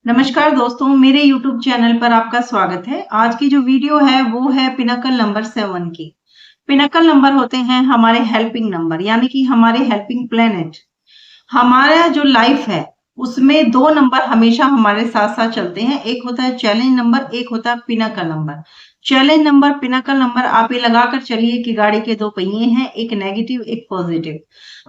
नमस्कार दोस्तों, मेरे YouTube चैनल पर आपका स्वागत है। आज की जो वीडियो है वो है पिनकल नंबर 7 की। पिनकल नंबर होते हैं हमारे हेल्पिंग नंबर यानी कि हमारे हेल्पिंग प्लेनेट। हमारा जो लाइफ है उसमें 2 नंबर हमेशा हमारे साथ-साथ चलते हैं। एक होता है चैलेंज नंबर, एक होता है pinnacle number. Challenge number, pinnacle number आप ये लगाकर चलिए कि गाड़ी के 2 पहिए हैं, एक नेगेटिव, एक पॉजिटिव।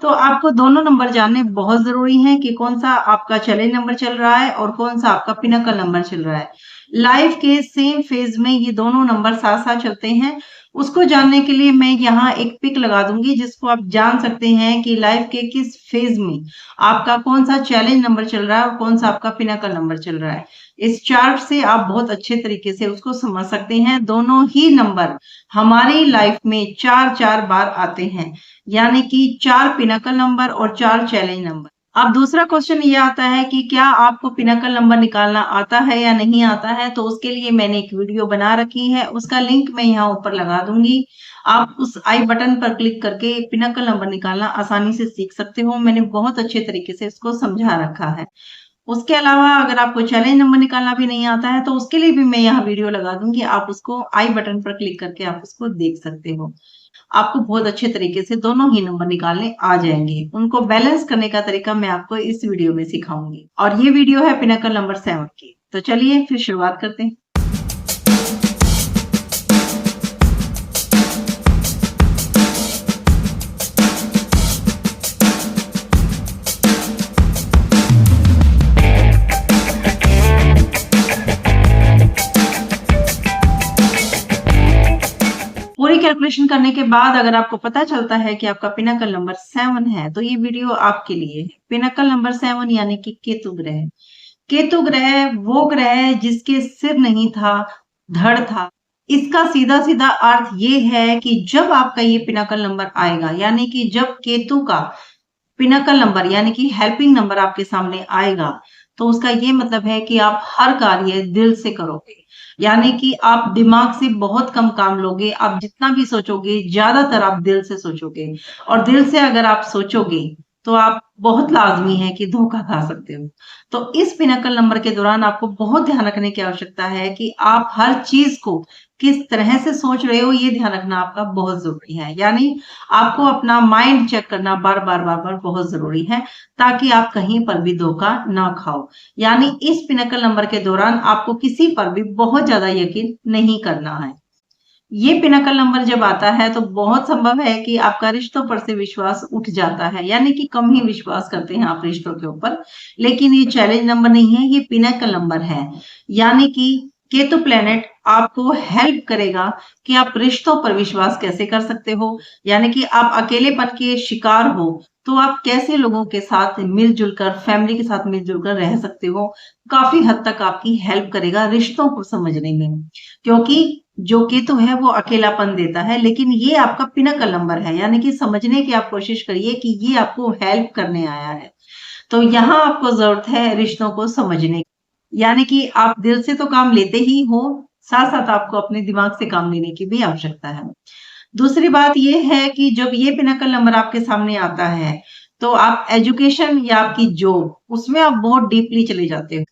तो आपको दोनों नंबर जानने बहुत ज़रूरी हैं कि कौन-सा आपका चैलेंज नंबर चल रहा है और कौन-सा आपका पिनकल नंबर चल रहा है। लाइफ के सेम फेज़ में ये दोनों नंबर साथ-साथ चलते हैं। उसको जानने के लिए मैं यहाँ एक पिक लगा दूँगी जिसको आप जान सकते हैं कि लाइफ के किस फेज़ में आपका कौन-सा चैलेंज नंबर चल रहा है और कौन-सा आपका पिनकल नंबर चल रहा है। इस चार्ट से आप बहुत अच्छे तरीके से उसको समझ सकते हैं। दोनों ही नंबर हमारी लाइफ में 4-4 बार आते हैं, यानी कि 4 पिनकल नंबर और 4 चैलेंज नंबर। अब दूसरा क्वेश्चन ये आता है कि क्या आपको पिनकल नंबर निकालना आता है या नहीं आता है? तो उसके लिए मैंने एक वीडियो बना रखी है, उसका लिंक मैं यहाँ ऊपर लगा दूँगी। आप उस आई बटन पर क्लिक करके पिनकल नंबर निकालना आसानी से सीख सकते हो। मैंने बहुत अच्छे तरीके से इसको समझा रखा है। उसके अलावा अगर आपको चैलेंज नंबर निकालना भी नहीं आता है, तो उसके लिए भी मैं यहाँ वीडियो लगा दूँगी। आप उसको आई बटन पर क्लिक करके आप उसको देख सकते हो। आपको बहुत अच्छे तरीके से दोनों ही नंबर निकालने आ जाएँगे। उनको बैलेंस करने का तरीका मैं आपको इस वीडियो में सिखाऊँगी और ये वीडियो है पिनकल नंबर 7 की। तो चलिए फिर शुरुआत करते हैं। पूरी कैलकुलेशन करने के बाद अगर आपको पता चलता है कि आपका पिनकल नंबर 7 है, तो ये वीडियो आपके लिए है। पिनकल नंबर 7 यानी कि केतु ग्रह। केतु ग्रह वो ग्रह है जिसके सिर नहीं था, धड़ था। इसका सीधा-सीधा अर्थ ये है कि जब आपका ये पिनकल नंबर आएगा, यानी कि जब केतु का पिनकल नंबर यानी कि हेल्पिंग नंबर आपके सामने आएगा, तो उसका ये मतलब है कि आप हर कार्य दिल से करोगे। यानी कि आप दिमाग से बहुत कम काम लोगे, आप जितना भी सोचोगे, ज़्यादातर आप दिल से सोचोगे और दिल से अगर आप सोचोगे, तो आप बहुत लाज़मी है कि धोखा खा सकते हो। तो इस पिनकल नंबर के दौरान आपको बहुत ध्यान रखने की आवश्यकता है कि आप हर चीज़ को किस तरह से सोच रहे हो, ये ध्यान रखना आपका बहुत ज़रूरी है। यानी आपको अपना माइंड चेक करना बार-बार बहुत ज़रूरी है, ताकि आप कहीं पर भी धोखा ना खाओ। यानी इस पिनकल नंबर के दौरान आपको किसी पर भी बहुत ज़्यादा यकीन नहीं करना है। ये पिनकल नंबर जब आता है तो बहुत संभव है कि आपका रिश्तों पर से विश्वास उठ जाता है, यानी कि कम ही विश्वास करते हैं आप रिश्तों के ऊपर। लेकिन ये चैलेंज नंबर नहीं है, ये पिनकल नंबर है। यानी कि केतु प्लैनेट आपको हेल्प करेगा कि आप रिश्तों पर विश्वास कैसे कर सकते हो। यानी कि आप अकेलेपन के शिकार हो, तो आप कैसे लोगों के साथ मिल-जुल कर, फैमिली के साथ मिल-जुल कर रह सकते हो। काफ़ी हद तक आपकी हेल्प करेगा रिश्तों को समझने में। क्योंकि जो केतु है वो अकेलापन देता है, लेकिन ये आपका पिनकल नंबर है, यानी कि समझने की आप कोशिश करिए कि ये आपको हेल्प करने आया है। तो यहाँ आपको ज़रूरत है रिश्तों को समझने की। यानी कि आप दिल से तो काम लेते ही हो, साथ-साथ आपको अपने दिमाग से काम लेने की भी आवश्यकता है। दूसरी बात ये है कि जब ये पिनकल नंबर आपके सामने आता है, तो आप एजुकेशन या आपकी जॉब, उसमें आप बहुत डीपली चले जाते हो,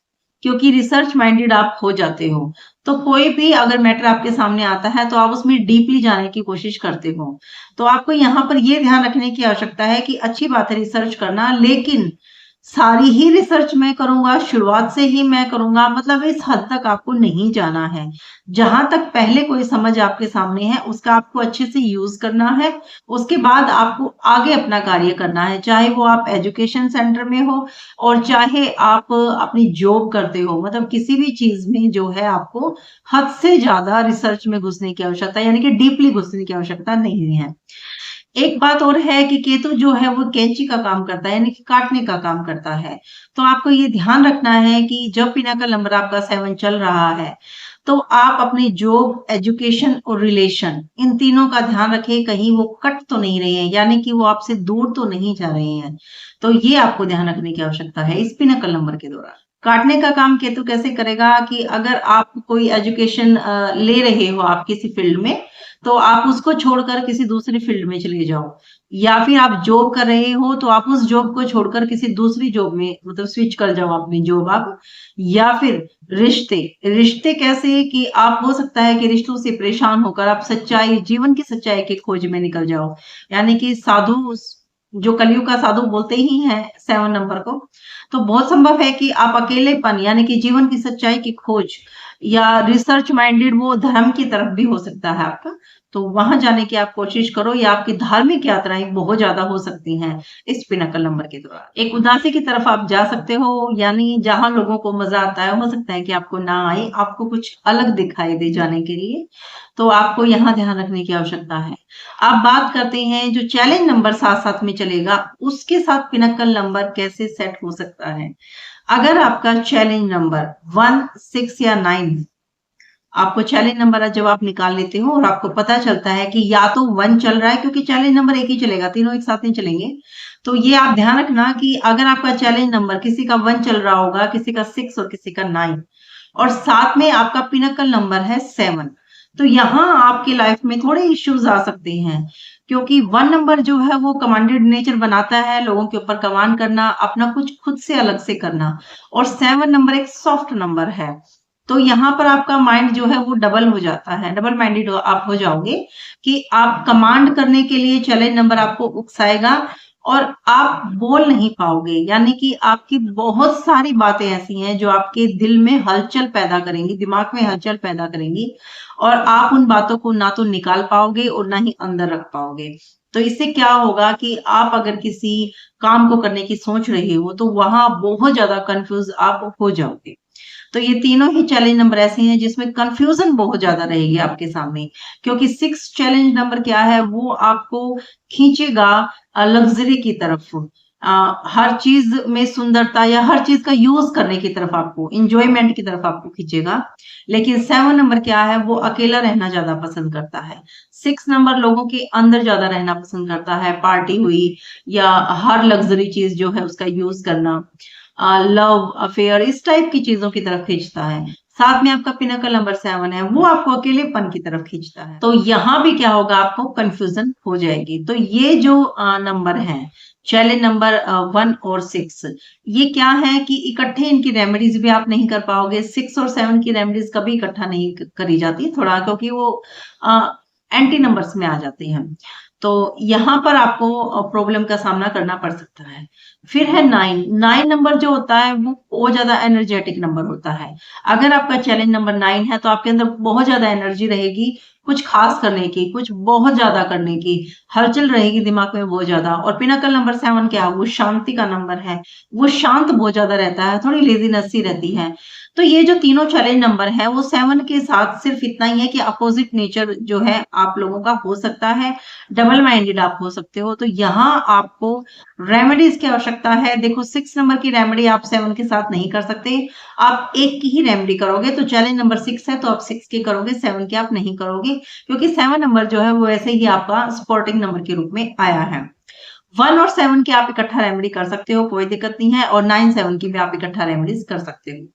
क्योंकि रिसर्च माइंडेड आप हो जाते हो। तो कोई भी अगर मैटर आपके सामने आता है, तो आप उसमें डीपली जाने की कोशिश करते हो। तो आपको यहाँ पर ये ध्यान रखने की आवश्यकता है कि अच्छी बात है रिसर्च करना, लेकिन सारी ही रिसर्च मैं करूँगा, शुरुआत से ही मैं करूँगा, मतलब इस हद तक आपको नहीं जाना है। जहाँ तक पहले कोई समझ आपके सामने है, उसका आपको अच्छे से यूज़ करना है। उसके बाद आपको आगे अपना कार्य करना है, चाहे वो आप एजुकेशन सेंटर में हो और चाहे आप अपनी जॉब करते हो। मतलब किसी भी चीज़ में जो है आपको हद से ज़्यादा रिसर्च में घुसने की आवश्यकता है, यानी कि डीपली घुसने की आवश्यकता नहीं है। एक बात और है कि केतु जो है वो कैंची का काम करता है, यानी कि काटने का काम करता है। तो आपको ये ध्यान रखना है कि जब पिनकल नंबर आपका 7 चल रहा है, तो आप अपनी जॉब, एजुकेशन और रिलेशन इन तीनों का ध्यान रखें, कहीं वो कट तो नहीं रहे हैं, यानी कि वो आपसे दूर तो नहीं जा रहे हैं। तो ये आपको ध्यान रखने की आवश्यकता है इस पिनकल नंबर के दौरान। काटने का काम केतु कैसे करेगा कि अगर आप कोई एजुकेशन ले रहे हो आप किसी फील्ड में, तो आप उसको छोड़कर किसी दूसरी फील्ड में चले जाओ। या फिर आप जॉब कर रहे हो तो आप उस जॉब को छोड़कर किसी दूसरी जॉब में मतलब स्विच कर जाओ अपनी जॉब आप। या फिर रिश्ते, रिश्ते कैसे कि आप हो सकता है कि रिश्तों से परेशान होकर आप सच्चाई, जीवन की सच्चाई की खोज में निकल जाओ। यानी कि साधु, जो कलयुग का साधु बोलते ही हैं 7 नंबर को। तो बहुत संभव है कि आप अकेलेपन यानी कि जीवन की सच्चाई की खोज या रिसर्च माइंडेड वो धर्म की तरफ भी हो सकता है आपका। तो वहां जाने की आप कोशिश करो, या आपकी धार्मिक यात्राएं बहुत ज्यादा हो सकती हैं इस पिनाकल नंबर के दौरान। एक उदासी की तरफ आप जा सकते हो, यानी जहां लोगों को मजा आता है, हो सकता है कि आपको ना आए, आपको कुछ अलग दिखाई दे जाने के लिए। तो आपको यहाँ ध्यान रखने की आवश्यकता है। आप बात करते हैं जो चैलेंज नंबर साथ साथ में चलेगा, उसके साथ पिनाकल नंबर कैसे सेट हो सकता है। अगर आपका चैलेंज नंबर 1, 6 या 9, आपको चैलेंज नंबर जब आप निकाल लेते हो और आपको पता चलता है कि या तो 1 चल रहा है, क्योंकि चैलेंज नंबर एक ही चलेगा, तीनों एक साथ नहीं चलेंगे। तो ये आप ध्यान रखना कि अगर आपका चैलेंज नंबर किसी का 1 चल रहा होगा, किसी का 6 और किसी का 9, और साथ में आपका पिनाकल नंबर है 7, तो यहाँ आपकी लाइफ में थोड़े इश्यूज आ सकते हैं। क्योंकि 1 नंबर जो है वो कमांडेड नेचर बनाता है, लोगों के ऊपर कमांड करना, अपना कुछ खुद से अलग से करना। और 7 नंबर एक सॉफ्ट नंबर है। तो यहाँ पर आपका माइंड जो है वो डबल हो जाता है, डबल माइंडेड आप हो जाओगे कि आप कमांड करने के लिए चैलेंज नंबर आपको उकसाएगा और आप बोल नहीं पाओगे। यानी कि आपकी बहुत सारी बातें ऐसी हैं जो आपके दिल में हलचल पैदा करेंगी, दिमाग में हलचल पैदा करेंगी, और आप उन बातों को ना तो निकाल पाओगे और ना ही अंदर रख पाओगे। तो इससे क्या होगा कि आप अगर किसी काम को करने की सोच रहे हो तो वहां बहुत ज्यादा कंफ्यूज आप हो जाओगे। तो ये तीनों ही चैलेंज नंबर ऐसे हैं जिसमें कंफ्यूजन बहुत ज्यादा रहेगी आपके सामने। क्योंकि 6 चैलेंज नंबर क्या है, वो आपको खींचेगा लग्जरी की तरफ, हर चीज में सुंदरता या हर चीज का यूज करने की तरफ, आपको इंजॉयमेंट की तरफ आपको खींचेगा। लेकिन 7 नंबर क्या है, वो अकेला रहना ज्यादा पसंद करता है। 6 नंबर लोगों के अंदर ज्यादा रहना पसंद करता है, पार्टी हुई या हर लग्जरी चीज जो है उसका यूज करना, लव अफेयर, इस टाइप की चीजों की तरफ खींचता है। साथ में आपका पिनाकल नंबर 7 है, वो आपको अकेलेपन की तरफ खींचता है। तो यहाँ भी क्या होगा, आपको कंफ्यूजन हो जाएगी। तो ये जो नंबर है, चैलेंज नंबर 1 और 6, ये क्या है कि इकट्ठे इनकी रेमेडीज भी आप नहीं कर पाओगे। 6 और 7 की रेमेडीज कभी इकट्ठा नहीं करी जाती, थोड़ा क्योंकि वो एंटी नंबर्स में आ जाते हैं। तो यहाँ पर आपको प्रॉब्लम का सामना करना पड़ सकता है। फिर है 9। 9 नंबर जो होता है वो बहुत ज्यादा एनर्जेटिक नंबर होता है। अगर आपका चैलेंज नंबर 9 है तो आपके अंदर बहुत ज्यादा एनर्जी रहेगी, कुछ खास करने की, कुछ बहुत ज्यादा करने की, हलचल रहेगी दिमाग में बहुत ज्यादा। और पिनाकल नंबर 7 क्या है, वो शांति का नंबर है, वो शांत बहुत ज्यादा रहता है, थोड़ी लेजीनेस सी रहती है। तो ये जो तीनों चैलेंज नंबर है वो 7 के साथ सिर्फ इतना ही है कि अपोजिट नेचर जो है आप लोगों का हो सकता है, डबल माइंडेड आप हो सकते हो। तो यहाँ आपको रेमेडीज की आवश्यकता है। देखो 6 नंबर की रेमेडी आप 7 के साथ नहीं कर सकते, आप एक की ही रेमेडी करोगे। तो चैलेंज नंबर 6 है तो आप 6 की करोगे, 7 की आप नहीं करोगे, क्योंकि 7 नंबर जो है वो वैसे ही आपका सपोर्टिंग नंबर के रूप में आया है। 1 और 7 की आप इकट्ठा रेमेडी कर सकते हो, कोई दिक्कत नहीं है। और 9, 7 की भी आप इकट्ठा रेमेडीज कर सकते हो।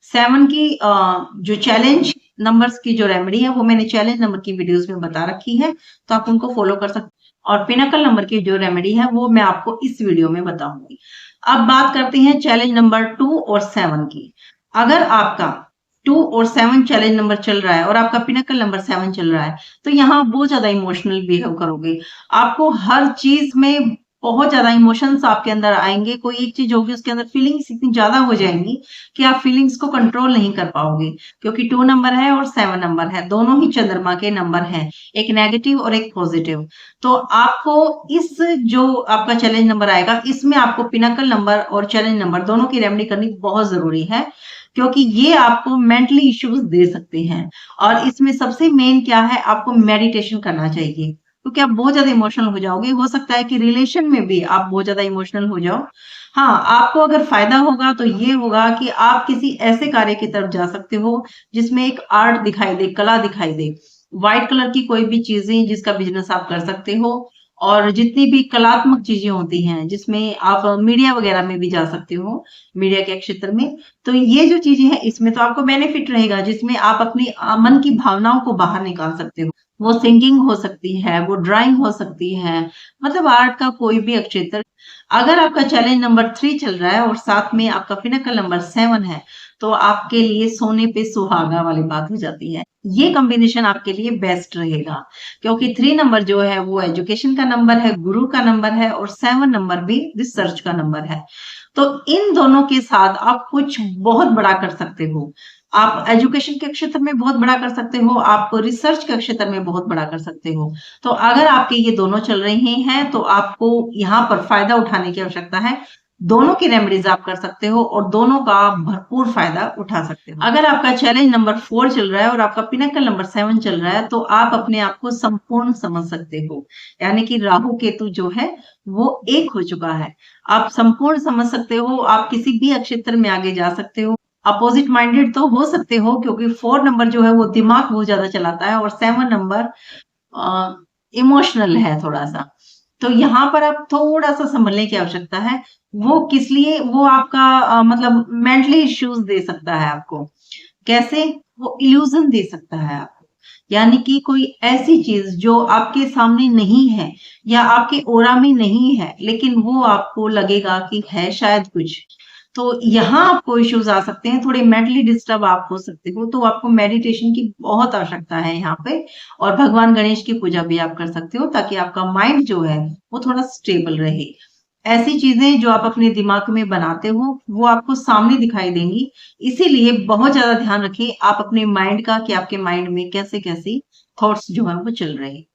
7 की जो चैलेंज नंबर्स की जो रेमेडी है वो मैंने चैलेंज नंबर की वीडियोस में बता रखी है, तो आप उनको फॉलो कर सकते हो। और पिनाकल नंबर की जो रेमेडी है वो मैं आपको इस वीडियो में बताऊंगी। अब बात करते हैं चैलेंज नंबर 2 और 7 की। अगर आपका 2 और 7 चैलेंज नंबर चल रहा है और आपका पिनाकल नंबर 7 चल रहा है, तो यहाँ बहुत ज्यादा इमोशनल बिहेव करोगे। आपको हर चीज में बहुत ज्यादा इमोशंस आपके अंदर आएंगे। कोई एक चीज होगी उसके अंदर फीलिंग्स इतनी ज्यादा हो जाएंगी कि आप फीलिंग्स को कंट्रोल नहीं कर पाओगे। क्योंकि 2 नंबर है और 7 नंबर है, दोनों ही चंद्रमा के नंबर हैं, एक नेगेटिव और एक पॉजिटिव। तो आपको इस जो आपका चैलेंज नंबर आएगा, इसमें आपको पिनाकल नंबर और चैलेंज नंबर दोनों की रेमेडी करनी बहुत जरूरी है, क्योंकि ये आपको मेंटली इश्यूज दे सकते हैं। और इसमें सबसे मेन क्या है, आपको मेडिटेशन करना चाहिए, क्योंकि आप बहुत ज्यादा इमोशनल हो जाओगे। हो सकता है कि रिलेशन में भी आप बहुत ज्यादा इमोशनल हो जाओ। हाँ, आपको अगर फायदा होगा तो ये होगा कि आप किसी ऐसे कार्य की तरफ जा सकते हो जिसमें एक आर्ट दिखाई दे, कला दिखाई दे। व्हाइट कलर की कोई भी चीजें जिसका बिजनेस आप कर सकते हो। और जितनी भी कलात्मक चीजें होती हैं जिसमें आप मीडिया वगैरह में भी जा सकते हो, मीडिया के क्षेत्र में, तो ये जो चीजें हैं इसमें तो आपको बेनिफिट रहेगा, जिसमें आप अपनी मन की भावनाओं को बाहर निकाल सकते हो। वो सिंगिंग हो सकती है, वो ड्राइंग हो सकती है, मतलब आर्ट का कोई भी क्षेत्र। अगर आपका चैलेंज नंबर 3 चल रहा है और साथ में आपका पिनकल नंबर 7 है, तो आपके लिए सोने पे सुहागा वाली बात हो जाती है। ये कॉम्बिनेशन आपके लिए बेस्ट रहेगा, क्योंकि 3 नंबर जो है वो एजुकेशन का नंबर है, गुरु का नंबर है, और 7 नंबर भी रिसर्च का नंबर है। तो इन दोनों के साथ आप कुछ बहुत बड़ा कर सकते हो। आप एजुकेशन के क्षेत्र में बहुत बड़ा कर सकते हो, आप रिसर्च के क्षेत्र में बहुत बड़ा कर सकते हो। तो अगर आपके ये दोनों चल रहे हैं तो आपको यहाँ पर फायदा उठाने की आवश्यकता है। दोनों की रेमेडीज आप कर सकते हो और दोनों का भरपूर फायदा उठा सकते हो। अगर आपका चैलेंज नंबर 4 चल रहा है और आपका पिनकल नंबर 7 चल रहा है, तो आप अपने आप को संपूर्ण समझ सकते हो, यानी कि राहु केतु जो है वो एक हो चुका है। आप संपूर्ण समझ सकते हो, आप किसी भी क्षेत्र में आगे जा सकते हो। अपोजिट माइंडेड तो हो सकते हो, क्योंकि 4 नंबर जो है वो दिमाग बहुत ज्यादा चलाता है और 7 नंबर इमोशनल है थोड़ा सा। तो यहाँ पर आप थोड़ा सा संभलने की आवश्यकता है। वो किस लिए, वो आपका मतलब मेंटली इश्यूज दे सकता है आपको। कैसे? वो इल्यूजन दे सकता है आपको, यानी कि कोई ऐसी चीज जो आपके सामने नहीं है या आपके ओरा में नहीं है, लेकिन वो आपको लगेगा कि है शायद कुछ। तो यहाँ आपको इश्यूज आ सकते हैं, थोड़े मेंटली डिस्टर्ब आप हो सकते हो, तो आपको मेडिटेशन की बहुत आवश्यकता है यहाँ पे। और भगवान गणेश की पूजा भी आप कर सकते हो, ताकि आपका माइंड जो है वो थोड़ा स्टेबल रहे। ऐसी चीजें जो आप अपने दिमाग में बनाते हो वो आपको सामने दिखाई देंगी, इसीलिए बहुत ज्यादा ध्यान रखिए आप अपने माइंड का, कि आपके माइंड में कैसे कैसे थॉट्स जो है वो चल रहे हैं।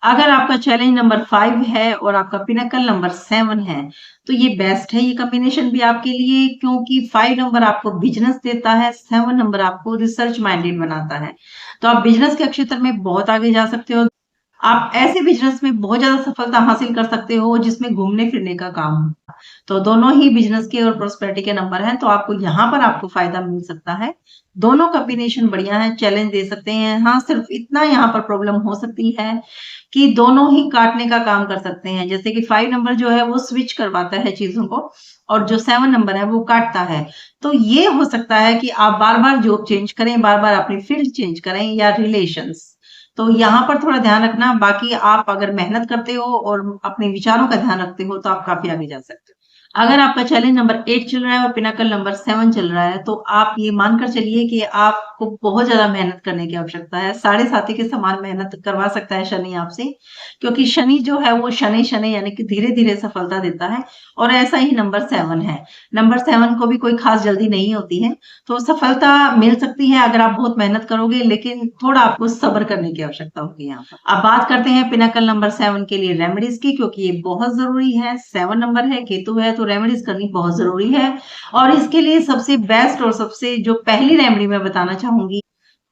अगर आपका चैलेंज नंबर 5 है और आपका पिनकल नंबर 7 है, तो ये बेस्ट है, ये कॉम्बिनेशन भी आपके लिए, क्योंकि 5 नंबर आपको बिजनेस देता है, 7 नंबर आपको रिसर्च माइंडेड बनाता है। तो आप बिजनेस के क्षेत्र में बहुत आगे जा सकते हो। आप ऐसे बिजनेस में बहुत ज्यादा सफलता हासिल कर सकते हो जिसमें घूमने फिरने का काम हो। तो दोनों ही बिजनेस के और प्रोस्पेरिटी के नंबर हैं, तो आपको यहाँ पर आपको फायदा मिल सकता है। दोनों कॉम्बिनेशन बढ़िया है, चैलेंज दे सकते हैं। हाँ, सिर्फ इतना यहाँ पर प्रॉब्लम हो सकती है कि दोनों ही काटने का काम कर सकते हैं। जैसे कि 5 नंबर जो है वो स्विच करवाता है चीजों को, और जो 7 नंबर है वो काटता है। तो ये हो सकता है कि आप बार बार जॉब चेंज करें, बार बार अपनी फील्ड चेंज करें, या रिलेशंस। तो यहाँ पर थोड़ा ध्यान रखना। बाकी आप अगर मेहनत करते हो और अपने विचारों का ध्यान रखते हो तो आप काफी आगे जा सकते हो। अगर आपका चैलेंज नंबर 8 चल रहा है और पिनाकल नंबर 7 चल रहा है, तो आप ये मानकर चलिए कि आपको बहुत ज्यादा मेहनत करने की आवश्यकता है। साढ़े साथी के समान मेहनत करवा सकता है शनि आपसे, क्योंकि शनि जो है वो शनि शनि यानी कि धीरे धीरे सफलता देता है। और ऐसा ही नंबर 7 है। नंबर 7 को भी कोई खास जल्दी नहीं होती है, तो सफलता मिल सकती है अगर आप बहुत मेहनत करोगे, लेकिन थोड़ा आपको सब्र करने की आवश्यकता होगी यहाँ पर। अब बात करते हैं पिनाकल नंबर 7 के लिए रेमेडीज की, क्योंकि ये बहुत जरूरी है। 7 नंबर है, केतु है, तो रेमेडीज करनी बहुत जरूरी है। और इसके लिए सबसे बेस्ट और सबसे जो पहली रेमेडी मैं बताना चाहूंगी,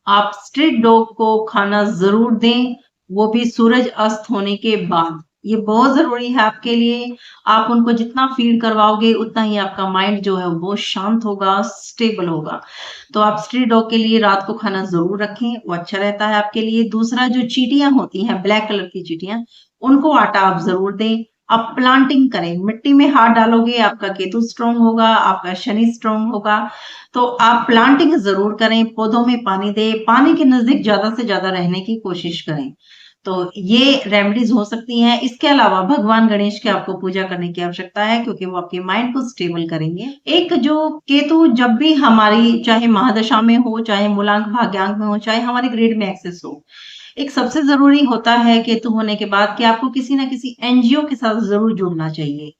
आप स्ट्रीट डॉग को खाना जरूर दें, वो भी सूरज अस्त होने के बाद। ये बहुत जरूरी है आपके लिए। आप उनको जितना फीड करवाओगे उतना ही आपका माइंड जो है वो शांत होगा, स्टेबल होगा। तो आप स्ट्रीट डॉग के लिए रात को खाना जरूर रखें, वो अच्छा रहता है आपके लिए। दूसरा, जो चींटियां होती हैं, ब्लैक कलर की चींटियां, उनको आटा आप जरूर दें। आप प्लांटिंग करें, मिट्टी में हाथ डालोगे, आपका केतु स्ट्रांग होगा, आपका शनि स्ट्रांग होगा। तो आप प्लांटिंग जरूर करें, पौधों में पानी दें, पानी के नजदीक ज्यादा से ज्यादा रहने की कोशिश करें। तो ये रेमेडीज हो सकती हैं। इसके अलावा भगवान गणेश की आपको पूजा करने की आवश्यकता है, क्योंकि वो आपके माइंड को स्टेबल करेंगे। एक जो केतु जब भी हमारी चाहे महादशा में हो, चाहे मूलांक भाग्यांक में हो, चाहे हमारे ग्रेड में एक्सेस हो, एक सबसे जरूरी होता है केतु होने के बाद कि आपको किसी ना किसी एनजीओ के साथ जरूर जुड़ना चाहिए।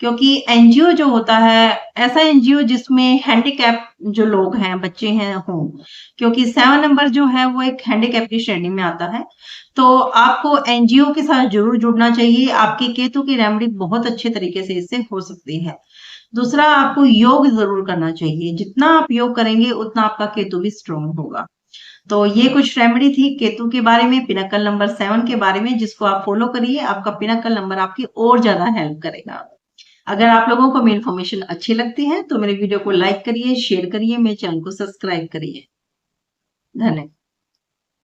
क्योंकि एनजीओ जो होता है, ऐसा एनजीओ जिसमें हैंडीकैप जो लोग हैं, बच्चे हैं, हों। क्योंकि 7 नंबर जो है वो एक हैंडीकैप की श्रेणी में आता है। तो आपको एनजीओ के साथ जरूर जुड़ना चाहिए। आपके केतु की रेमेडी बहुत अच्छे तरीके से इससे हो सकती है। दूसरा, आपको योग जरूर करना चाहिए। जितना आप योग करेंगे उतना आपका केतु भी स्ट्रांग होगा। तो ये कुछ रेमेडी थी केतु के बारे में, पिनाकल नंबर 7 के बारे में, जिसको आप फॉलो करिए। आपका पिनाकल नंबर आपकी और ज्यादा हेल्प करेगा। अगर आप लोगों को मेरी इन्फॉर्मेशन अच्छी लगती है तो मेरे वीडियो को लाइक करिए, शेयर करिए, मेरे चैनल को सब्सक्राइब करिए। धन्यवाद।